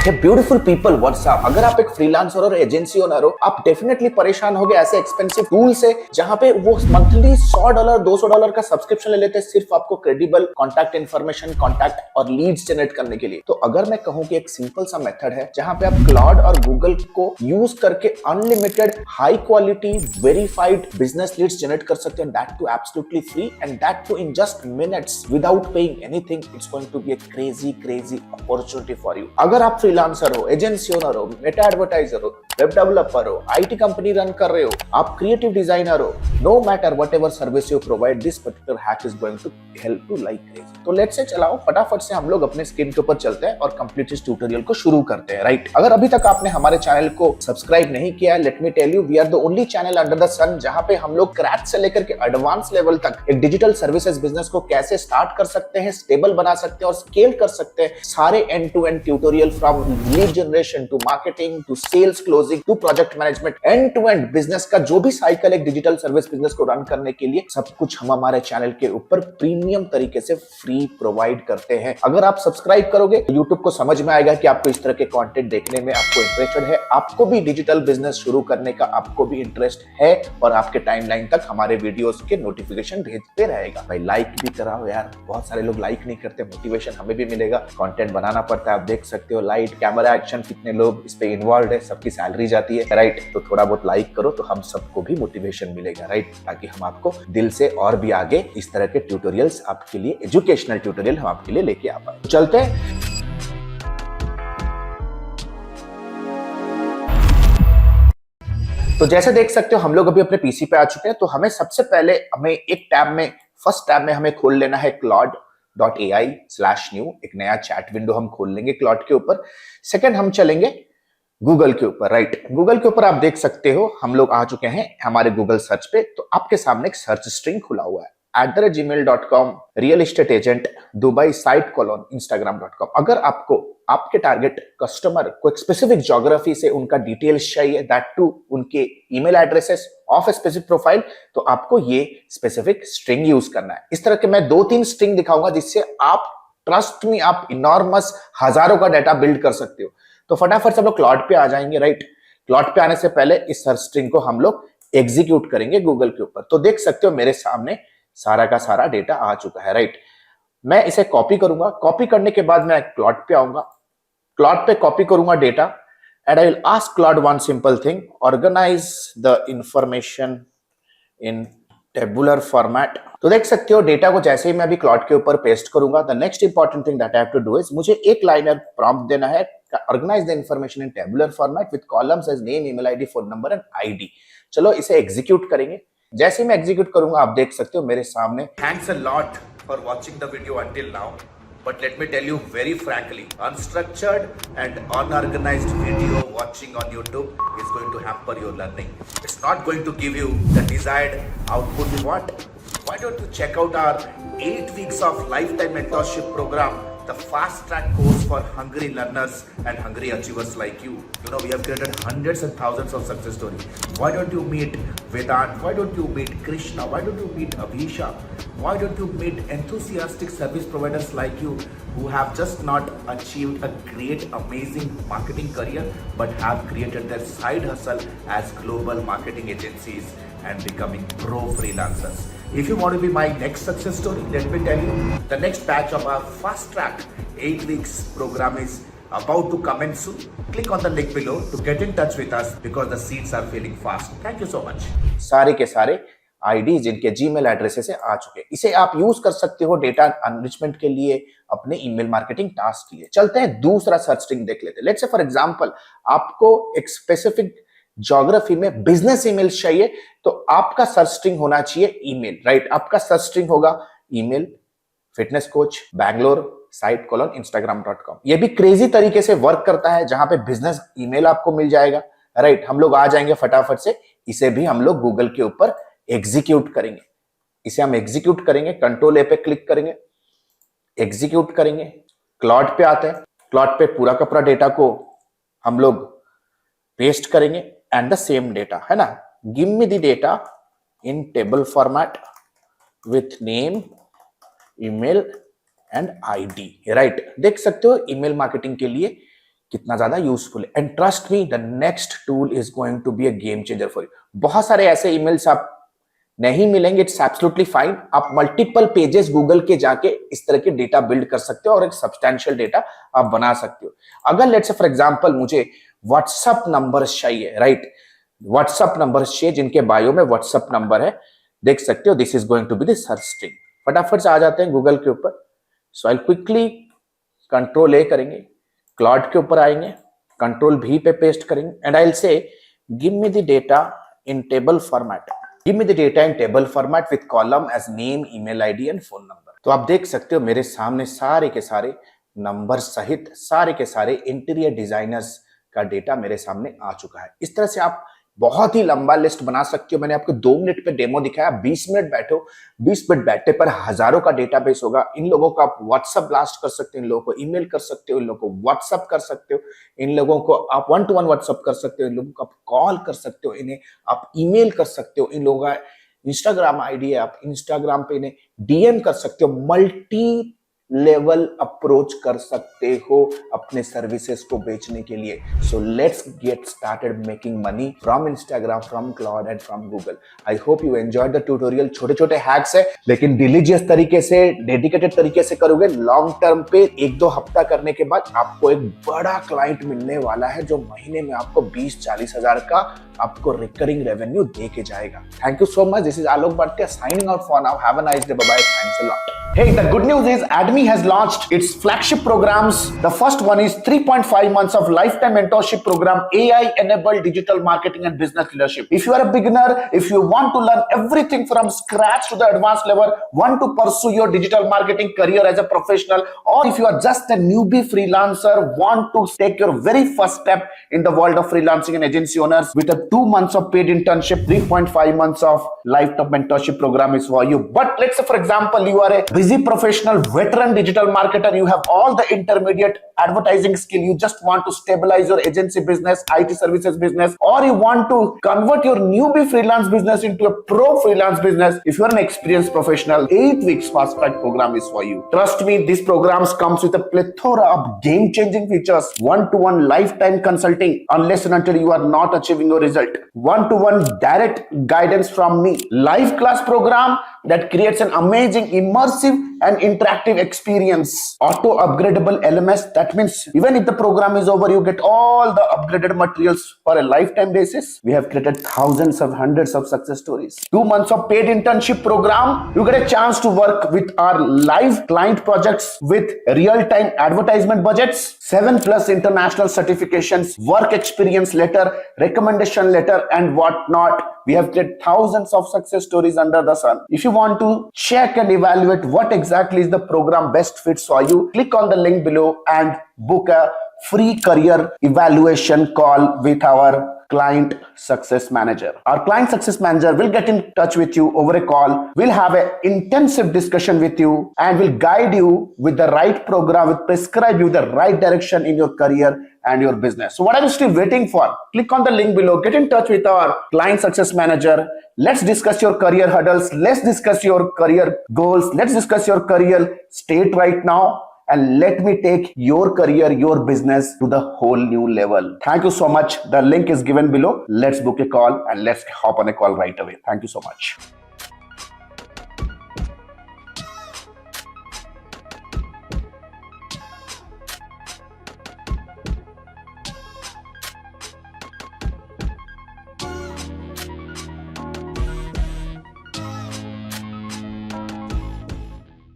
हे beautiful people, what's up. अगर आप एक फ्रीलांसर और एजेंसी ओनर हो, आप डेफिनेटली परेशान होगे ऐसे एक्सपेंसिव टूल से जहां पे वो मंथली $100 $200 का सब्सक्रिप्शन ले लेते हैं सिर्फ आपको क्रेडिबल कॉन्टैक्ट इन्फॉर्मेशन, कॉन्टैक्ट और लीड्स जनरेट करने के लिए। तो अगर मैं कहूं कि एक सिंपल सा मेथड है जहां पे आप क्लाउड और गूगल को यूज करके unlimited high quality verified business leads generate कर सकते हैं, that too absolutely free and that too in just minutes without paying anything, it's going to be a crazy opportunity for you. अगर आप freelancer हो, agency owner हो, Meta advertiser हो, web developer हो, IT company run कर रहे हो, आप क्रिएटिव डिजाइनर हो, no matter whatever service you provide, this particular hack is going to help you like crazy. तो लेट्स से चलाओ फटाफट से हम लोग अपने स्क्रीन के ऊपर चलते हैं और कंप्लीट इस ट्यूटोरियल को शुरू करते हैं, राइट। अगर अभी तक आपने हमारे चैनल को सब्सक्राइब नहीं किया है, let me tell you, we are the only channel under the sun जहां पे हम लोग क्रैच से लेकर के एडवांस लेवल तक एक डिजिटल सर्विसेज बिजनेस को कैसे स्टार्ट कर सकते हैं, स्टेबल बना सकते हैं और स्केल कर सकते हैं, सारे end to end tutorial from lead generation to marketing to sales closing to project management, end to end business का जो भी साइकिल एक डिजिटल सर्विस बिजनेस को रन करने के लिए, सब कुछ हम हमारे चैनल के ऊपर प्रीमियम तरीके से फ्री प्रोवाइड करते हैं। अगर आप सब्सक्राइब करोगे तो यूट्यूब को समझ में आएगा कि आपको इस तरह के कंटेंट देखने में आपको इंटरेस्टेड है, आपको भी डिजिटल बिजनेस शुरू करने का आपको भी इंटरेस्ट है और आपके टाइमलाइन तक हमारे वीडियोस के नोटिफिकेशन भेजते रहेगा। भाई लाइक भी कराओ यार, बहुत सारे लोग लाइक नहीं करते, मोटिवेशन हमें भी मिलेगा, कंटेंट बनाना पड़ता है, आप देख सकते हो लाइट कैमरा एक्शन कितने लोग इस पे इन्वॉल्व है, सबकी सैलरी जाती है, राइट। तो थोड़ा बहुत लाइक करो तो हम सबको भी मोटिवेशन मिलेगा, राइट, ताकि हम आपको दिल से और भी आगे इस तरह के ट्यूटोरियल्स आपके लिए, एजुकेशनल ट्यूटोरियल हम आपके लिए लेके आ पाए। चलते हैं। तो जैसे देख सकते हो हम लोग अभी अपने पीसी पे आ चुके हैं। तो हमें सबसे पहले एक टैब में, फर्स्ट टैब में हमें खोल लेना है claude.ai/new, एक नया चैट विंडो हम खोल लेंगे क्लॉड के ऊपर। सेकंड हम चलेंगे गूगल के ऊपर, राइट। गूगल के ऊपर आप देख सकते हो हम लोग आ चुके हैं हमारे गूगल सर्च पे। तो आपके सामने एक सर्च स्ट्रिंग खुला हुआ है, @gmail.com, real estate agent, Dubai site colon, instagram.com। अगर आपको आपके टारगेट कस्टमर को एक स्पेसिफिक ज्योग्राफी से उनका डिटेल्स चाहिए, दैट टू उनके email addresses of a specific profile, तो आपको ये स्पेसिफिक स्ट्रिंग यूज करना है। इस तरह के मैं 2-3 स्ट्रिंग दिखाऊंगा जिससे आप, ट्रस्ट मी, आप इनॉर्मस हजारों का डाटा बिल्ड कर सकते हो। तो फटाफट से हम लोग क्लॉड पे आ जाएंगे, राइट। क्लॉड पे आने से पहले इस सर्च स्ट्रिंग को हम लोग एग्जीक्यूट करेंगे गूगल के ऊपर। तो देख सकते हो मेरे सामने सारा का सारा डेटा आ चुका है, राइट। मैं इसे कॉपी करूंगा, कॉपी करने के बाद मैं क्लॉड पे आऊंगा, क्लॉड पे कॉपी करूंगा data and I will ask Claude one simple thing, organize the information in tabular format. तो देख सकते हो डेटा को जैसे ही मैं अभी क्लॉड के ऊपर पेस्ट करूंगा, the next important thing that I have to do is, मुझे एक लाइनर प्रॉम्प्ट देना है, organize the information in tabular format with columns as name, email ID, phone number and ID. चलो इसे एग्जीक्यूट करेंगे। जैसे ही मैं एग्जीक्यूट करूंगा आप देख सकते हो मेरे सामने, thanks a lot for watching the video until now, but let me tell you very frankly, unstructured and unorganized video watching on YouTube is going to hamper your learning. It's not going to give you the desired output you want. Why don't you check out our 8 weeks of lifetime mentorship program, the fast track course for hungry learners and hungry achievers like you. You know, we have created hundreds and thousands of success stories. Why don't you meet Vedant? Why don't you meet Krishna? Why don't you meet Abhisha? Why don't you meet enthusiastic service providers like you who have just not achieved a great, amazing marketing career, but have created their side hustle as global marketing agencies and becoming pro freelancers. If you want to be my next success story, let me tell you, the next batch of our fast track 8 weeks program is about to commence soon. Click on the link below to get in touch with us because the seats are filling fast. Thank you so much. सारे के सारे ID जिनके Gmail addresses से आ चुके हैं, इसे आप use कर सकते हो डेटा एनरिचमेंट के लिए, अपने ईमेल मार्केटिंग टास्क के लिए। चलते हैं दूसरा सर्च स्ट्रिंग देख लेते हैं। लेट्स से फॉर एग्जांपल आपको एक स्पेसिफिक ज्योग्राफी में बिजनेस ईमेल चाहिए, तो आपका सर्च स्ट्रिंग होना चाहिए ईमेल, राइट। आपका सर्च स्ट्रिंग होगा email, fitness coach, Bangalore site colon, instagram.com। ये भी क्रेजी तरीके से वर्क करता है जहां पे बिजनेस ईमेल आपको मिल जाएगा, राइट। हम लोग आ जाएंगे फटाफट से, इसे भी हम लोग गूगल के ऊपर एग्जीक्यूट करेंगे। इसे हम एग्जीक्यूट करेंगे, कंट्रोल ए पे क्लिक करेंगे, एग्जीक्यूट करेंगे। क्लॉड पे आते हैं, क्लॉड पे पूरा का पूरा डेटा को हम लोग पेस्ट करेंगे एंड द सेम डेटा, है ना, give me the data in table format with name, email and ID, right. देख सकते हो ईमेल मार्केटिंग के लिए कितना ज्यादा यूजफुल है। And trust me, the next tool is going to be a game changer for you. बहुत सारे ऐसे ईमेल्स आप नहीं मिलेंगे, इट्स एब्सोल्युटली फाइन। आप मल्टीपल पेजेस गूगल के जाके इस तरह के डेटा बिल्ड कर सकते हो और एक सब्सटैंशियल डेटा आप बना सकते हो। अगर लेट्स से फॉर एग्जांपल मुझे व्हाट्सएप नंबर चाहिए, राइट, व्हाट्सएप नंबर चाहिए जिनके बायो में व्हाट्सएप नंबर है, देख सकते हो this is going to be the search string. फटाफट से आ जाते हैं गूगल के ऊपर। सो आई क्विकली कंट्रोल ए करेंगे, क्लाउड के ऊपर आएंगे, कंट्रोल भी पे पेस्ट करेंगे and I will say give me the data in table format. Give me the data in table format with column as name, email ID and phone number. तो आप देख सकते हो मेरे सामने सारे के सारे नंबर सहित सारे के सारे इंटीरियर डिजाइनर्स का डेटा मेरे सामने आ चुका है। इस तरह से आप बहुत ही लंबा लिस्ट बना सकते हो। मैंने आपको 2 मिनट पे डेमो दिखाया, 20 मिनट बैठो, 20 मिनट बैठने पर हजारों का डेटाबेस होगा। इन लोगों को आप व्हाट्सएप ब्लास्ट कर सकते हो, इन लोगों को ईमेल कर सकते हो, इन लोगों को व्हाट्सएप कर सकते हो, इन लोगों को आप 1-to-1 व्हाट्सएप कर सकते हो, इन लोगों को आप कॉल कर सकते हो, इन्हें आप ईमेल कर सकते हो, इन लोगों का इंस्टाग्राम आईडी है, आप इंस्टाग्राम पे इन्हें डीएम कर सकते हो। मल्टी लेवल अप्रोच कर सकते हो अपने सर्विसेज को बेचने के लिए। So let's get started making money from Instagram, from cloud and from Google. I hope you enjoyed the tutorial. छोटे छोटे हैक्स है लेकिन डिलीजियस तरीके से, डेडिकेटेड तरीके से करोगे, लॉन्ग टर्म पे 1-2 हफ्ता करने के बाद आपको एक बड़ा क्लाइंट मिलने वाला है जो महीने में आपको 20-40 हजार का आपको रिकरिंग रेवेन्यू दे के जाएगा। Thank you so much. This is Alok Bhatia signing out for now. Have a nice day. Bye bye. Thanks a lot. Hey, the good news is ADME has launched its flagship programs. The first one is 3.5 months of lifetime mentorship program, AI-enabled digital marketing and business leadership. If you are a beginner, if you want to learn everything from scratch to the advanced level, want to pursue your digital marketing career as a professional, or if you are just a newbie freelancer, want to take your very first step in the world of freelancing and agency owners with a 2 months of paid internship, 3.5 months of lifetime mentorship program is for you. But let's say, for example, you are a busy professional, veteran digital marketer, you have all the intermediate advertising skill, you just want to stabilize your agency business, IT services business, or you want to convert your newbie freelance business into a pro freelance business. If you are an experienced professional, 8 weeks fast track program is for you. Trust me, these programs comes with a plethora of game changing features, 1-to-1 lifetime consulting unless and until you are not achieving your result, 1-to-1 direct guidance from me, live class program that creates an amazing immersive and interactive experience, auto upgradable LMS. That means even if the program is over, you get all the upgraded materials for a lifetime basis. We have created thousands of hundreds of success stories. 2 months of paid internship program, you get a chance to work with our live client projects with real-time advertisement budgets, 7+ international certifications, work experience letter, recommendation letter, and whatnot. We have created thousands of success stories under the sun. If you want to check and evaluate what exactly is the program best fits for you, click on the link below and book a free career evaluation call with our client success manager. Our client success manager will get in touch with you over a call. We'll have an intensive discussion with you and will guide you with the right program, will prescribe you the right direction in your career and your business. So what are you still waiting for? Click on the link below, get in touch with our client success manager. Let's discuss your career hurdles. Let's discuss your career goals. Let's discuss your career state right now. And let me take your career, your business to the whole new level. Thank you so much. The link is given below. Let's book a call and let's hop on a call right away. Thank you so much.